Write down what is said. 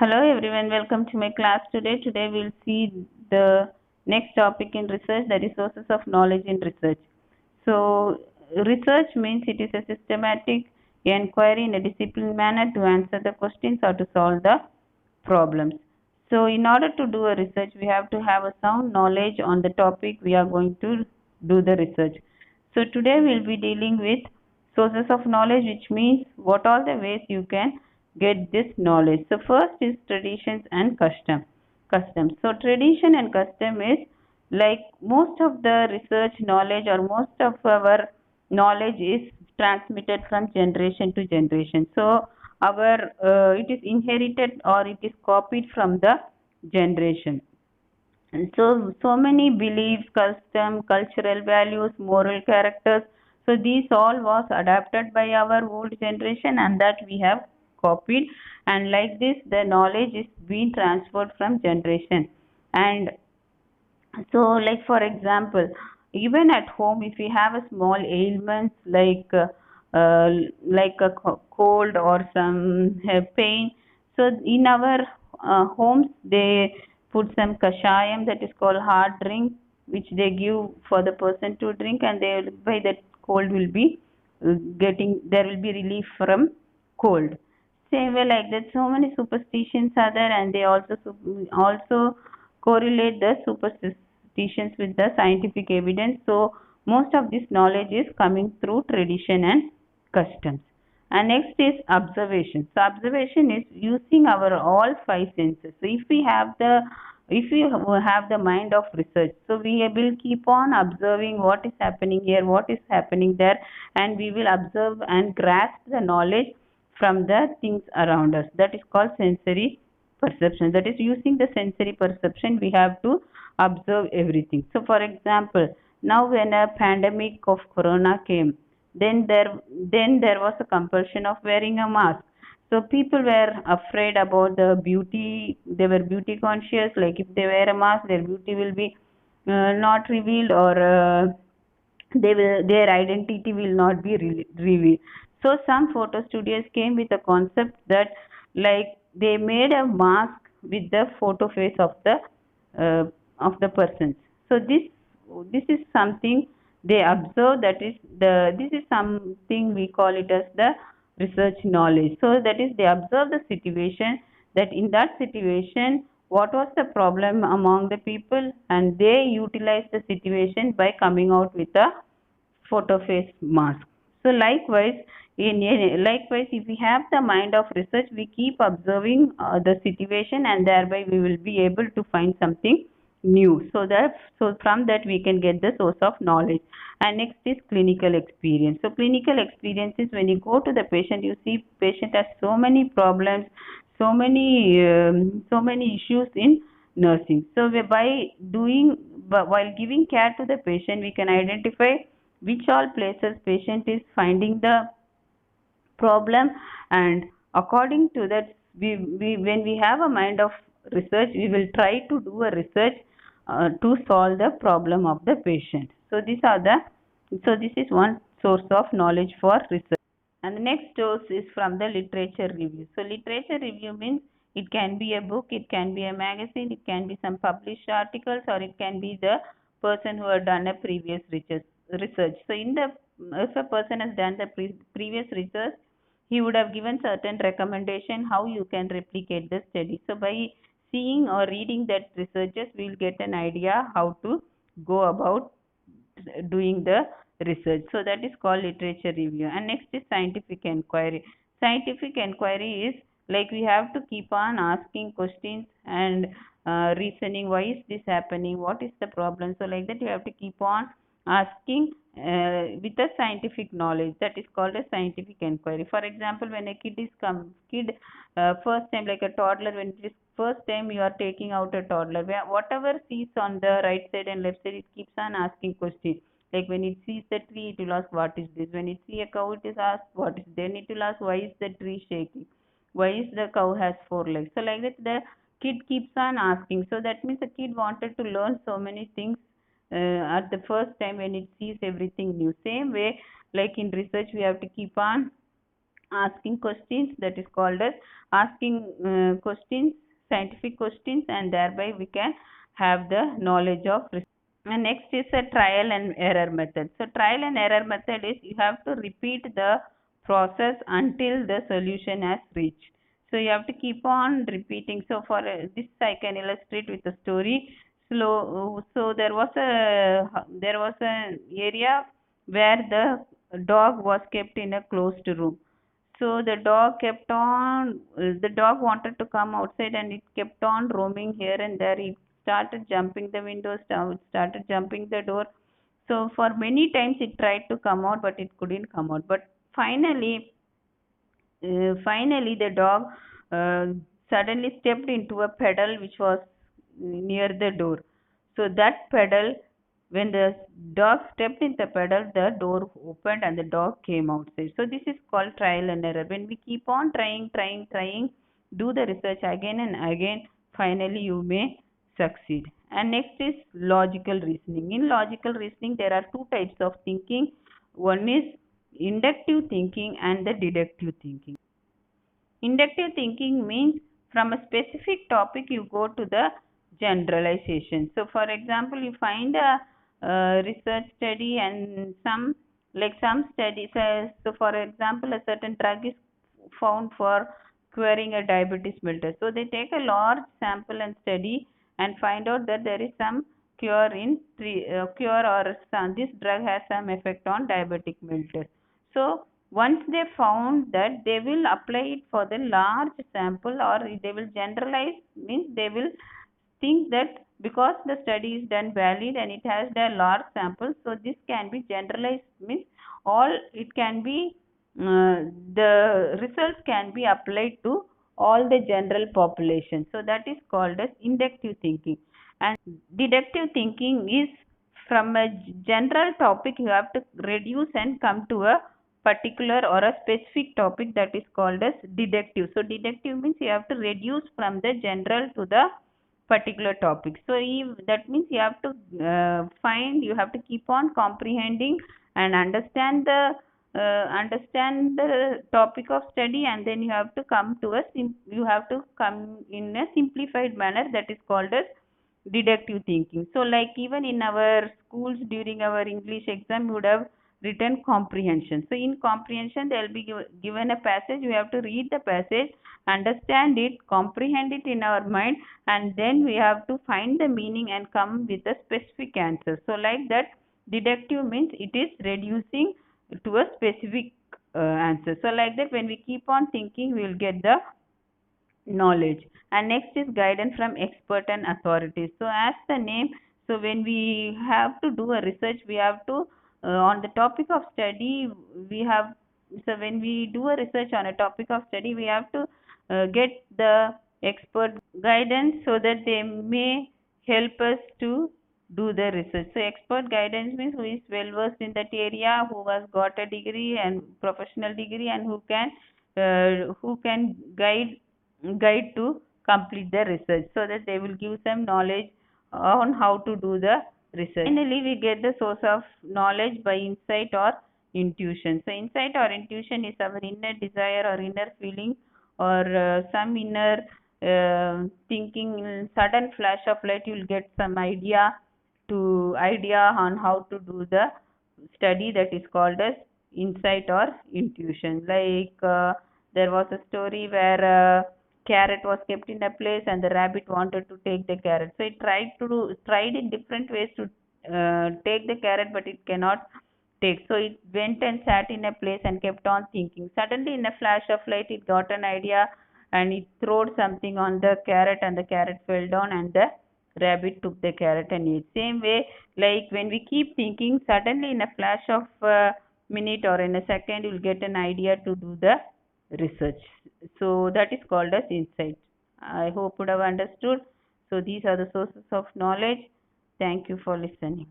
Hello everyone, welcome to my class today. Today we'll see the next topic in research, that is sources of knowledge in research. So research means it is a systematic inquiry in a disciplined manner to answer the questions or to solve the problems. So in order to do a research, we have to have a sound knowledge on the topic we are going to do the research. So today we'll be dealing with sources of knowledge, which means what are the ways you can get this knowledge. So first is traditions and customs. So tradition and custom is like most of the research knowledge or most of our knowledge is transmitted from generation to generation. So our it is inherited or it is copied from the generation. And so many beliefs, custom, cultural values, moral characters. So these all was adapted by our old generation and that we have copied, and like this the knowledge is being transferred from generation. And so like for example, even at home if we have a small ailments uh, like a cold or some pain, so in our homes they put some kashayam, that is called hard drink, which they give for the person to drink, and they by that cold will be getting, there will be relief from cold. Same way like that, so many superstitions are there, and they also correlate the superstitions with the scientific evidence. So most of this knowledge is coming through tradition and customs. And next is observation. So observation is using our all five senses. So if we have the mind of research, so we will keep on observing what is happening here, what is happening there, and we will observe and grasp the knowledge from the things around us. That is called sensory perception. That is, using the sensory perception we have to observe everything. So for example, now when a pandemic of corona came, then there was a compulsion of wearing a mask. So people were afraid about the beauty, they were beauty conscious, like if they wear a mask their beauty will be not revealed, or their identity will not be revealed. So some photo studios came with a concept that, like, they made a mask with the photo face uh, of the persons. So this is something they observe, that is this is something we call it as the research knowledge. So that is, they observe the situation, that in that situation what was the problem among the people, and they utilize the situation by coming out with a photo face mask. So likewise, if we have the mind of research, we keep observing the situation, and thereby we will be able to find something new. So from that we can get the source of knowledge. And next is clinical experience. So clinical experience is when you go to the patient, you see patient has so many problems, so many issues in nursing. So while giving care to the patient, we can identify which all places patient is finding the problem, and according to that, we when we have a mind of research, we will try to do a research to solve the problem of the patient. So this is one source of knowledge for research. And the next source is from the literature review. So literature review means it can be a book, it can be a magazine, it can be some published articles, or it can be the person who had done a previous research. So if a person has done the previous research, he would have given certain recommendation how you can replicate the study. So by seeing or reading that researches, we will get an idea how to go about doing the research. So that is called literature review. And next is scientific inquiry. Scientific inquiry is like we have to keep on asking questions and reasoning, why is this happening, what is the problem. So like that you have to keep on asking with a scientific knowledge. That is called a scientific inquiry. For example, when a kid first time, like a toddler, when it is first time you are taking out a toddler, where whatever sees on the right side and left side, it keeps on asking questions. Like when it sees the tree, it will ask, what is this? When it see a cow, it is asked, what is? Then it will ask, why is the tree shaking? Why is the cow has four legs? So like that, the kid keeps on asking. So that means the kid wanted to learn so many things at the first time when it sees everything new. Same way, like in research, we have to keep on asking questions, that is called as asking questions, scientific questions, and thereby we can have the knowledge of research. And next is a trial and error method. So trial and error method is you have to repeat the process until the solution has reached. So you have to keep on repeating. So for this I can illustrate with a story. So there was an area where the dog was kept in a closed room. So the dog wanted to come outside and it kept on roaming here and there. It started jumping the windows down, started jumping the door. So for many times it tried to come out, but it couldn't come out. But finally the dog uh, suddenly stepped into a puddle which was near the door. So that puddle, when the dog stepped in the puddle, the door opened and the dog came outside. So this is called trial and error. When we keep on trying, do the research again and again, finally you may succeed. And next is logical reasoning. In logical reasoning, there are two types of thinking. One is inductive thinking and the deductive thinking. Inductive thinking means from a specific topic you go to the generalization. So for example, you find a research study and some studies. So for example, a certain drug is found for curing a diabetes mellitus. So they take a large sample and study and find out that there is some cure or this drug has some effect on diabetic mellitus. So once they found that, they will apply it for the large sample, or they will generalize, means they will think that because the study is done valid and it has the large sample, so this can be generalized, means all it can be the results can be applied to all the general population. So that is called as inductive thinking. And deductive thinking is from a general topic you have to reduce and come to a particular or a specific topic, that is called as deductive. So deductive means you have to reduce from the general to the particular topic. So that means you have to you have to keep on comprehending and understand the topic of study, and then you have to come in a simplified manner, that is called as deductive thinking. So like even in our schools during our English exam, you would have written comprehension. So in comprehension they will be given a passage, we have to read the passage, understand it, comprehend it in our mind, and then we have to find the meaning and come with a specific answer. So like that, deductive means it is reducing to a specific answer. So like that, when we keep on thinking, we will get the knowledge. And next is guidance from expert and authorities. So as the name, so when we have to do a research, we have to on the topic of study we have, so when we do a research on a topic of study, we have to get the expert guidance so that they may help us to do the research. So expert guidance means who is well versed in that area, who has got a degree and professional degree, and who can guide to complete the research, so that they will give some knowledge on how to do the research. Finally, we get the source of knowledge by insight or intuition. So insight or intuition is our inner desire or inner feeling, or some inner thinking, sudden flash of light, you will get some idea on how to do the study, that is called as insight or intuition. Like there was a story where a carrot was kept in a place and the rabbit wanted to take the carrot. So it tried in different ways to take the carrot, but it cannot take. So it went and sat in a place and kept on thinking. Suddenly, in a flash of light, it got an idea and it threw something on the carrot, and the carrot fell down, and the rabbit took the carrot and ate. Same way, like when we keep thinking, suddenly in a flash of minute or in a second, you'll get an idea to do the research. So that is called as insight. I hope you have understood. So these are the sources of knowledge. Thank you for listening.